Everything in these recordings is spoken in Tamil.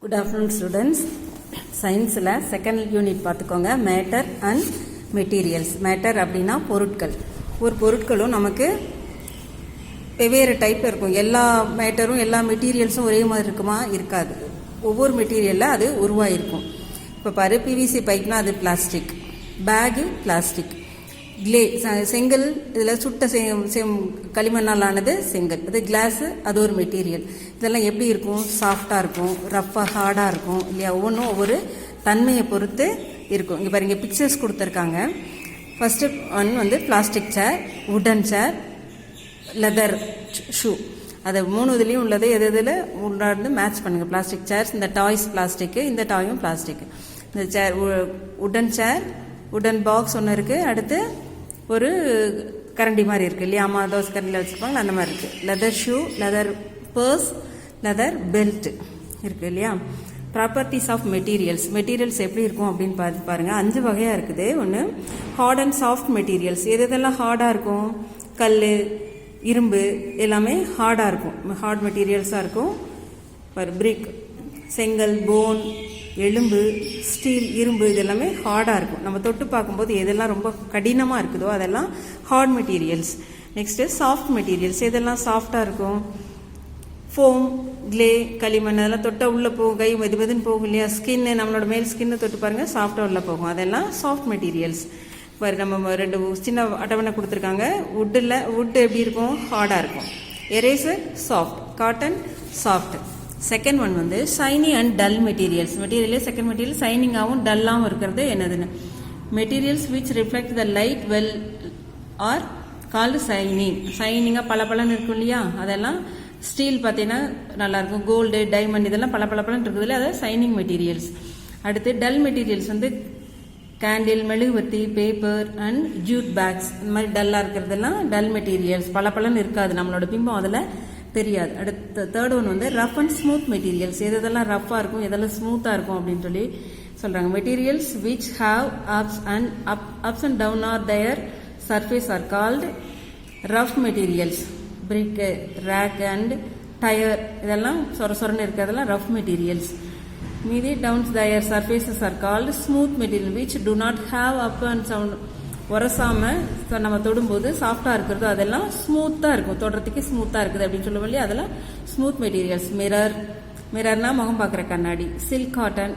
Good afternoon students. சயின்ஸில் செகண்ட் யூனிட் பார்த்துக்கோங்க. Matter and materials. மேட்டர் அப்படின்னா பொருட்கள். ஒரு பொருட்களும் நமக்கு வெவ்வேறு டைப் இருக்கும். எல்லா மேட்டரும் எல்லா மெட்டீரியல்ஸும் ஒரே மாதிரி இருக்குமா? இருக்காது. ஒவ்வொரு மெட்டீரியலில் அது உருவாயிருக்கும். இப்போ பாரு, பிவிசி பைப்னா அது பிளாஸ்டிக், பேகு பிளாஸ்டிக், கிளே செங்கல், இதில் சுட்ட களிமண்ணால் ஆனது செங்கல், அது கிளாஸு, அது ஒரு மெட்டீரியல். இதெல்லாம் எப்படி இருக்கும்? சாஃப்டாக இருக்கும், ரஃப்பாக ஹார்டாக இருக்கும் இல்லையா? ஒவ்வொன்றும் ஒவ்வொரு தன்மையை பொறுத்து இருக்கும். இங்கே பாருங்க, பிக்சர்ஸ் கொடுத்துருக்காங்க. ஃபஸ்ட்டு ஒன் வந்து பிளாஸ்டிக் சேர், வுடன் சேர், லெதர் ஷூ. அது மூணு இதுலேயும் உள்ளது எது இதில் உண்டாந்து மேட்ச் பண்ணுங்கள். பிளாஸ்டிக் சேர்ஸ், இந்த டாய்ஸ் பிளாஸ்டிக்கு, இந்த டாயும் பிளாஸ்டிக்கு. இந்த சேர் வுடன் சேர், வுடன் பாக்ஸ் ஒன்று இருக்குது. அடுத்து ஒரு கரண்டி மாதிரி இருக்குது இல்லையா? அம்மா தோசை கரண்டியில் வச்சுருப்பாங்க, அந்த மாதிரி இருக்குது. Leather shoe, leather purse, leather belt இருக்குது இல்லையா? Properties of materials. மெட்டீரியல்ஸ் எப்படி இருக்கும் அப்படின்னு பார்த்து பாருங்கள். 5 வகையாக இருக்குது. ஒன்று ஹார்ட் அண்ட் சாஃப்ட் மெட்டீரியல்ஸ். எதெல்லாம் ஹார்டாக இருக்கும்? கல், இரும்பு எல்லாமே ஹார்டாக இருக்கும், ஹார்ட் மெட்டீரியல்ஸாக இருக்கும். பிரிக், செங்கல், போன், எலும்பு, ஸ்டீல், இரும்பு, இது எல்லாமே ஹார்டாக இருக்கும். நம்ம தொட்டு பார்க்கும்போது எதெல்லாம் ரொம்ப கடினமாக இருக்குதோ அதெல்லாம் hard materials. Next soft materials. எதெல்லாம் சாஃப்டாக இருக்கும்? ஃபோம், கிளே, களிமண், அதெல்லாம் தொட்டால் உள்ளே போகும், கை மெதுன்னு போகும் இல்லையா? ஸ்கின்னு, நம்மளோட மேல் ஸ்கின்னு தொட்டு பாருங்கள், சாஃப்டாக உள்ளே போகும், அதெல்லாம் சாஃப்ட் மெட்டீரியல்ஸ். பாரு, நம்ம 2 சின்ன அட்டவணை கொடுத்துருக்காங்க. வுட் எப்படி இருக்கும்? ஹார்டாக இருக்கும். Eraser soft, cotton soft. Second one வந்து ஷைனி அண்ட் டல் மெட்டீரியல்ஸ். மெட்டீரியலே செகண்ட் மெட்டீரியல் ஷைனிங்காகவும் டல்லாகவும் இருக்கிறது என்னதுன்னு? Materials which reflect the light well are called shining. ஷைனிங்காக பளபளன்னு இருக்கும் இல்லையா? அதெல்லாம் ஸ்டீல் பார்த்தீங்கன்னா நல்லாயிருக்கும். கோல்டு, டைமண்ட், இதெல்லாம் பளபளன்னு இருக்குதுல்ல, அது ஷைனிங் மெட்டீரியல்ஸ். அடுத்து டல் மெட்டீரியல்ஸ் வந்து கேண்டில், மெழுகுவர்த்தி, பேப்பர் அண்ட் ஜூட் பேக்ஸ், இந்த மாதிரி டல்லாக இருக்கிறதெல்லாம் டல் மெட்டீரியல்ஸ். பளபளன்னு இருக்காது, நம்மளோட பிம்பம் அதில் தெரியாது. அடுத்த தேர்ட் ஒன் வந்து ரஃப் அண்ட் ஸ்மூத் மெட்டீரியல்ஸ். எதெல்லாம் ரஃப்பாக இருக்கும், எதெல்லாம் ஸ்மூத்தாக இருக்கும் அப்படின்னு சொல்லி சொல்கிறாங்க. Materials which have ups and down are their surface are called rough materials. Brick, rack and tyre, இதெல்லாம் சொரன்னு இருக்கிறதெல்லாம் ரஃப் மெட்டீரியல்ஸ். மீதி downs their surfaces are called smooth material which do not have up and sound. உரசாமல் நம்ம தொடும்போது சாஃப்டாக இருக்கிறதோ அதெல்லாம் ஸ்மூத்தாக இருக்கும், தொடுறதுக்கு ஸ்மூத்தாக இருக்குது அப்படின்னு சொல்லுவோம் இல்லையா? அதெல்லாம் ஸ்மூத் மெட்டீரியல்ஸ். மிரர்னா முகம் பார்க்குற கண்ணாடி, சில்க், காட்டன்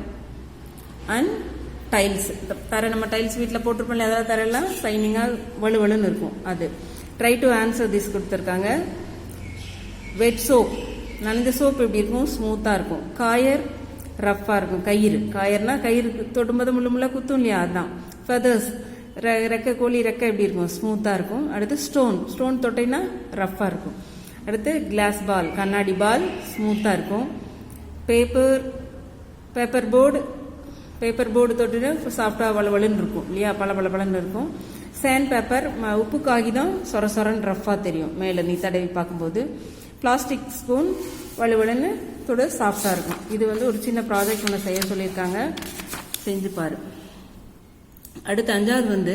அண்ட் டைல்ஸ். தர நம்ம டைல்ஸ் வீட்டில் போட்டிருப்போம் இல்லையா? அதாவது தரெல்லாம் ஷைனிங்காக வலுவலுன்னு இருக்கும். அது ட்ரை டு ஆன்சர் திஸ் கொடுத்துருக்காங்க. வெட் சோப், நனைஞ்ச சோப் எப்படி இருக்கும்? ஸ்மூத்தாக இருக்கும். காயர் ரஃப்பாக இருக்கும். காயர்னா கயிறு தொடும்போது முள்ள குத்தும் இல்லையா? அதுதான். ஃபெதர்ஸ், ரெக்கை, கோழி ரெக்கை எப்படி இருக்கும்? ஸ்மூத்தாக இருக்கும். அடுத்து ஸ்டோன் தொட்டைனா ரஃப்பாக இருக்கும். அடுத்து கிளாஸ் பால், கண்ணாடி பால், ஸ்மூத்தாக இருக்கும். பேப்பர் போர்டு தொட்டுனா சாஃப்டாக வலுவலுன்னு இருக்கும் இல்லையா? பளபளன்னு இருக்கும். சேண்ட் பேப்பர், உப்பு காகிதம், சொரன்னு ரஃப்பாக தெரியும் மேலே நீ தடவி பார்க்கும்போது. பிளாஸ்டிக் ஸ்பூன் வலுவலுன்னு தொட சாஃப்டாக இருக்கும். இது வந்து ஒரு சின்ன ப்ராஜெக்ட் ஒன்று செய்ய சொல்லியிருக்காங்க, செஞ்சு பாரு. அடுத்து 5வது வந்து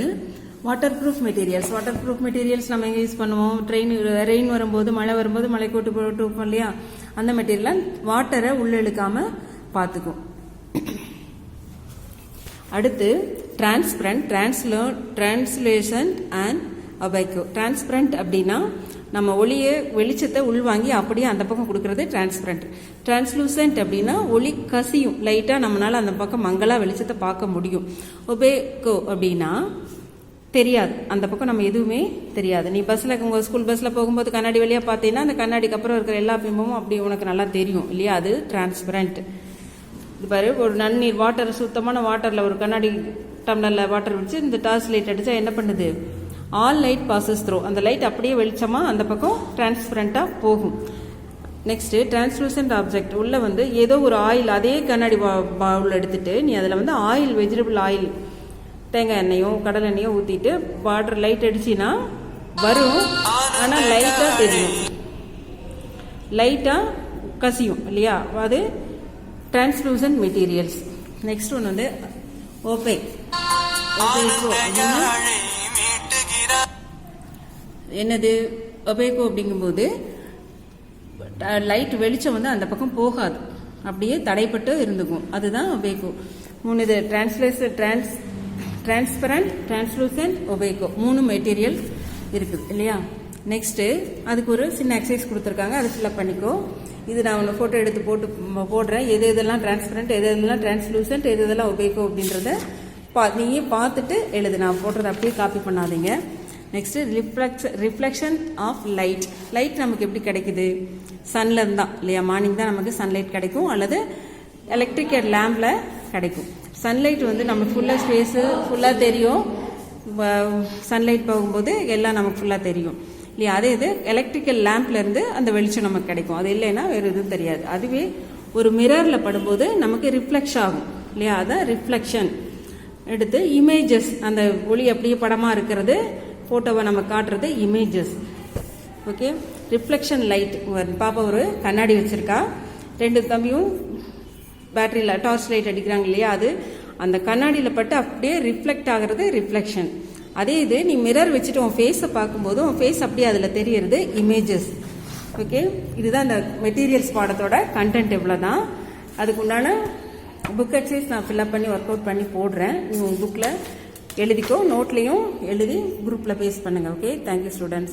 water proof materials. Water proof materials நம்ம எங்கே யூஸ் பண்ணுவோம்? ரெயின் வரும்போது, மழை வரும்போது மழை கோட்டு போட்டு வைப்போம் இல்லையா? அந்த மெட்டீரியல் வாட்டரை உள்ள இழுக்காம பார்த்துக்கும். அடுத்து டிரான்ஸ்பரண்ட், டிரான்ஸ்லேஷன் அண்ட் அபைக்கோ. டிரான்ஸ்பரண்ட் அப்படின்னா நம்ம வெளிச்சத்தை உள்வாங்கி அப்படியே அந்த பக்கம் கொடுக்கறது டிரான்ஸ்பரண்ட். டிரான்ஸ்லூசன்ட் அப்படின்னா ஒளி கசியும், லைட்டாக நம்மளால அந்த பக்கம் மங்களாக வெளிச்சத்தை பார்க்க முடியும். ஒபேக்கோ அப்படின்னா தெரியாது, அந்த பக்கம் நம்ம எதுவுமே தெரியாது. நீ பஸ்ஸில், உங்கள் ஸ்கூல் பஸ்ஸில் போகும்போது கண்ணாடி வழியாக பார்த்தீங்கன்னா அந்த கண்ணாடிக்கு அப்புறம் இருக்கிற எல்லா பிம்பமும் அப்படி உனக்கு நல்லா தெரியும் இல்லையா? அது டிரான்ஸ்பரண்ட். இது பாரு, ஒரு நன்னீர் வாட்டர், சுத்தமான வாட்டரில் ஒரு கண்ணாடி டம்ளரில் வாட்டர் வச்சு இந்த டார்ச் லைட் அடித்தா என்ன பண்ணுது? ஆல் லைட் பாசஸ் த்ரூ, அந்த லைட் அப்படியே வெளிச்சமாக அந்த பக்கம் டிரான்ஸ்பரண்ட்டாக போகும். Next translucent object. உள்ளே வந்து ஏதோ ஒரு ஆயில், அதே கண்ணாடி பவுல் எடுத்துட்டு நீ அதில் வந்து ஆயில், வெஜிடபிள் ஆயில், தேங்காய் எண்ணெயோ கடலை எண்ணெயோ ஊற்றிட்டு வாட்டர் லைட் அடிச்சின்னா வரும், ஆனால் லைட்டாக தெரியும், லைட்டாக கசியும் இல்லையா? அது டிரான்ஸ்லூசன்ட் மெட்டீரியல்ஸ். நெக்ஸ்ட் ஒன்று வந்து ஒபேக்கோ. என்னது ஒபேக்கோ அப்படிங்கும்போது லைட் வெளிச்சம் வந்து அந்த பக்கம் போகாது, அப்படியே தடைப்பட்டு இருந்துக்கும், அதுதான் ஒபேக்கோ. 3 இது டிரான்ஸ்பரண்ட், டிரான்ஸ்லூசன்ட், ஒபேக்கோ 3 மெட்டீரியல் இருக்குது இல்லையா. நெக்ஸ்ட்டு அதுக்கு ஒரு சின்ன எக்ஸசைஸ் கொடுத்துருக்காங்க, அதை ஃபில்அப் பண்ணிக்கோ. இது நான் ஒன்று ஃபோட்டோ எடுத்து போடுறேன். எது எதெல்லாம் டிரான்ஸ்பரண்ட், எது எதெல்லாம் டிரான்ஸ்லூசன்ட், எது எதெல்லாம் ஒபேக்கோ அப்படின்றத நீயே பார்த்துட்டு எழுது. நான் போடுறத அப்படியே காப்பி பண்ணாதீங்க. Next reflection of light. Light நமக்கு எப்படி கிடைக்குது? சன்ல இருந்தான் இல்லையா, மார்னிங் தான் நமக்கு சன்லைட் கிடைக்கும், அல்லது எலக்ட்ரிக்கல் லேம்பில் கிடைக்கும். சன்லைட் வந்து நம்ம ஃபுல்லாக ஸ்பேஸு ஃபுல்லாக தெரியும், சன்லைட் போகும்போது எல்லாம் நமக்கு ஃபுல்லாக தெரியும் இல்லையா. அதே இது எலக்ட்ரிக்கல் லேம்ப்லேருந்து அந்த வெளிச்சம் நமக்கு கிடைக்கும், அது இல்லைன்னா வேறு எதுவும் தெரியாது. அதுவே ஒரு மிரரில் படும்போது நமக்கு ரிஃப்ளெக்ஷ் ஆகும் இல்லையா, அதான் ரிஃப்ளெக்ஷன். எடுத்து இமேஜஸ், அந்த ஒளி அப்படியே படமாக இருக்கிறது, ஃபோட்டோவை நம்ம காட்டுறது இமேஜஸ். Okay, reflection light. பாப்பா ஒரு கண்ணாடி வச்சுருக்கா, 2 தம்பியும் பேட்டரியில் டார்ச் லைட் அடிக்கிறாங்க இல்லையா, அது அந்த கண்ணாடியில் பட்டு அப்படியே ரிஃப்ளெக்ட் ஆகிறது ரிஃப்ளெக்ஷன். அதே இது நீ மிரர் வச்சுட்டு உன் ஃபேஸை பார்க்கும்போது உன் ஃபேஸ் அப்படியே அதில் தெரியறது இமேஜஸ். ஓகே, இதுதான் இந்த மெட்டீரியல்ஸ் பாடத்தோட கண்டென்ட். இவ்வளோ தான். அதுக்கு உண்டான புக் எக்ஸசைஸ் நான் ஃபில்அப் பண்ணி ஒர்க் அவுட் பண்ணி போடுறேன். நீ உங்கள் புக்கில் எழுதிக்கோ, நோட்லேயும் எழுதி குரூப்பில் பேஸ்ட் பண்ணுங்கள். Okay, thank you students.